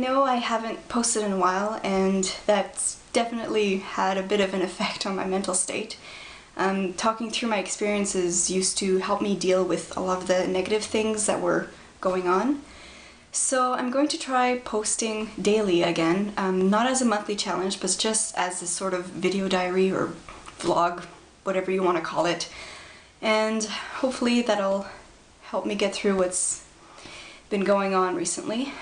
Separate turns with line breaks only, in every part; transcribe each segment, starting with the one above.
know I haven't posted in a while, and that's definitely had a bit of an effect on my mental state. Talking through my experiences used to help me deal with a lot of the negative things that were going on. So I'm going to try posting daily again, not as a monthly challenge, but just as a sort of video diary or vlog, whatever you want to call it. And hopefully that'll help me get through what's been going on recently.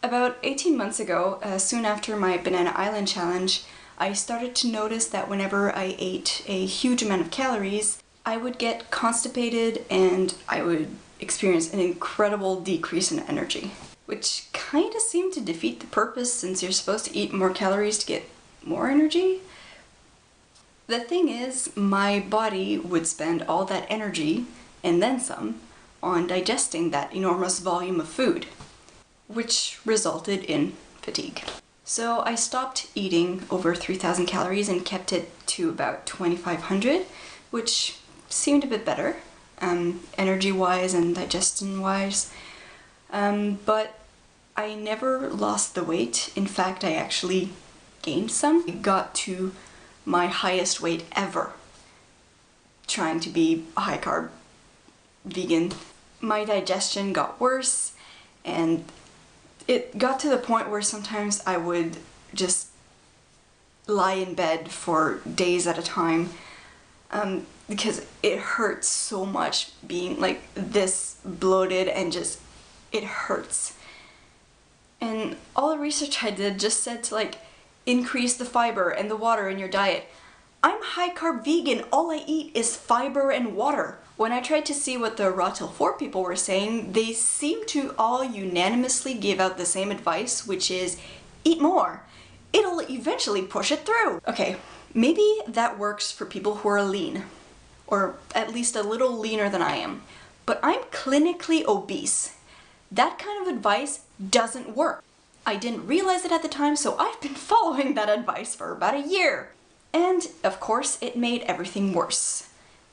About 18 months ago, soon after my Banana Island challenge, I started to notice that whenever I ate a huge amount of calories, I would get constipated and I would experience an incredible decrease in energy, which kind of seemed to defeat the purpose since you're supposed to eat more calories to get more energy. The thing is, my body would spend all that energy, and then some, on digesting that enormous volume of food, which resulted in fatigue. So I stopped eating over 3,000 calories and kept it to about 2,500, which seemed a bit better, energy-wise and digestion-wise. But I never lost the weight. In fact, I actually gained some. I got to my highest weight ever, trying to be a high-carb vegan. My digestion got worse, and it got to the point where sometimes I would just lie in bed for days at a time because it hurts so much being like this bloated, and just it hurts. And all the research I did just said to like increase the fiber and the water in your diet. I'm high carb vegan, all I eat is fiber and water. When I tried to see what the Raw Til 4 people were saying, they seemed to all unanimously give out the same advice, which is eat more. It'll eventually push it through. Okay, maybe that works for people who are lean, or at least a little leaner than I am, but I'm clinically obese. That kind of advice doesn't work. I didn't realize it at the time, so I've been following that advice for about a year. And of course, it made everything worse.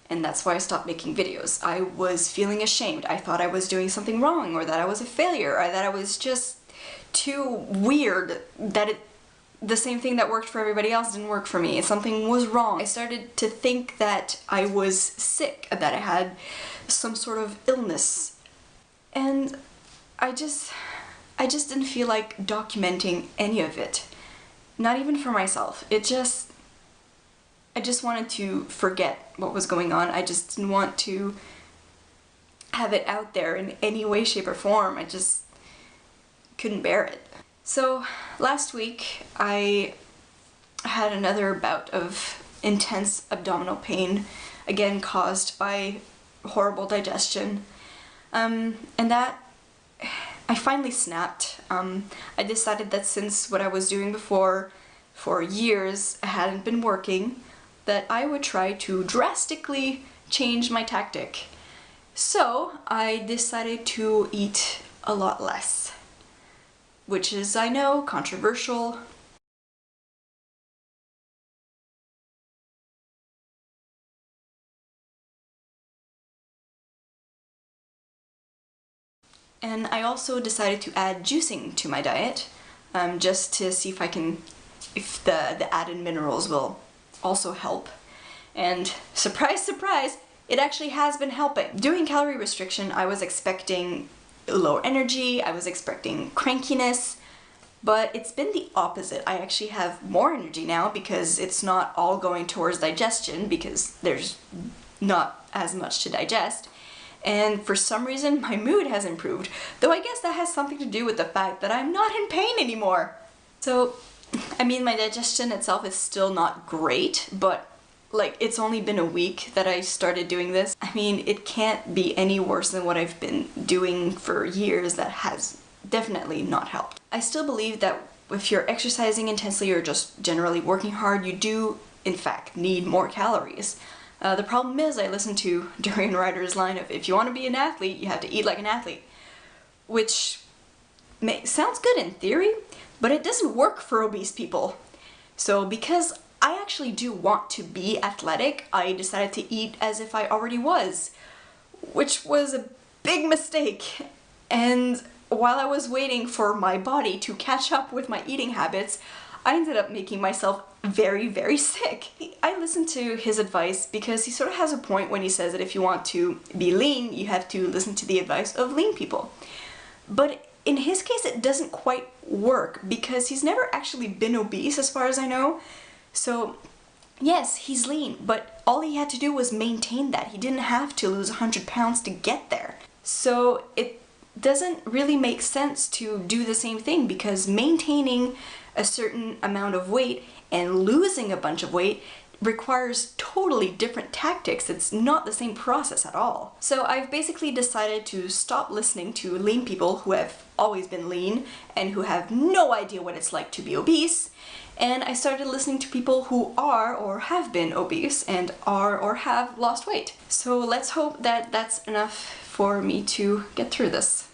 And that's why I stopped making videos. I was feeling ashamed. I thought I was doing something wrong, or that I was a failure, or that I was just too weird, that the same thing that worked for everybody else didn't work for me. Something was wrong. I started to think that I was sick, that I had some sort of illness. And I just didn't feel like documenting any of it. Not even for myself. I just wanted to forget what was going on. I just didn't want to have it out there in any way, shape, or form. I just couldn't bear it. So last week I had another bout of intense abdominal pain, again caused by horrible digestion, and that I finally snapped. I decided that since what I was doing before for years hadn't been working, that I would try to drastically change my tactic. So I decided to eat a lot less, which is, I know, controversial. And I also decided to add juicing to my diet, just to see if the added minerals will also help. And surprise, surprise, it actually has been helping. Doing calorie restriction, I was expecting low energy, I was expecting crankiness, but it's been the opposite. I actually have more energy now because it's not all going towards digestion, because there's not as much to digest. And for some reason, my mood has improved, though I guess that has something to do with the fact that I'm not in pain anymore. So, I mean, my digestion itself is still not great, but like, it's only been a week that I started doing this. I mean, it can't be any worse than what I've been doing for years that has definitely not helped. I still believe that if you're exercising intensely or just generally working hard, you do, in fact, need more calories. The problem is, I listened to Durian Ryder's line of, if you want to be an athlete, you have to eat like an athlete. Which sounds good in theory, but it doesn't work for obese people. So because I actually do want to be athletic, I decided to eat as if I already was, which was a big mistake. And while I was waiting for my body to catch up with my eating habits, I ended up making myself very, very sick. I listened to his advice because he sort of has a point when he says that if you want to be lean, you have to listen to the advice of lean people. But in his case, it doesn't quite work because he's never actually been obese as far as I know. So yes, he's lean, but all he had to do was maintain that. He didn't have to lose 100 pounds to get there. So it doesn't really make sense to do the same thing because maintaining a certain amount of weight and losing a bunch of weight requires totally different tactics. It's not the same process at all. So I've basically decided to stop listening to lean people who have always been lean and who have no idea what it's like to be obese. And I started listening to people who are or have been obese and are or have lost weight. So let's hope that that's enough for me to get through this.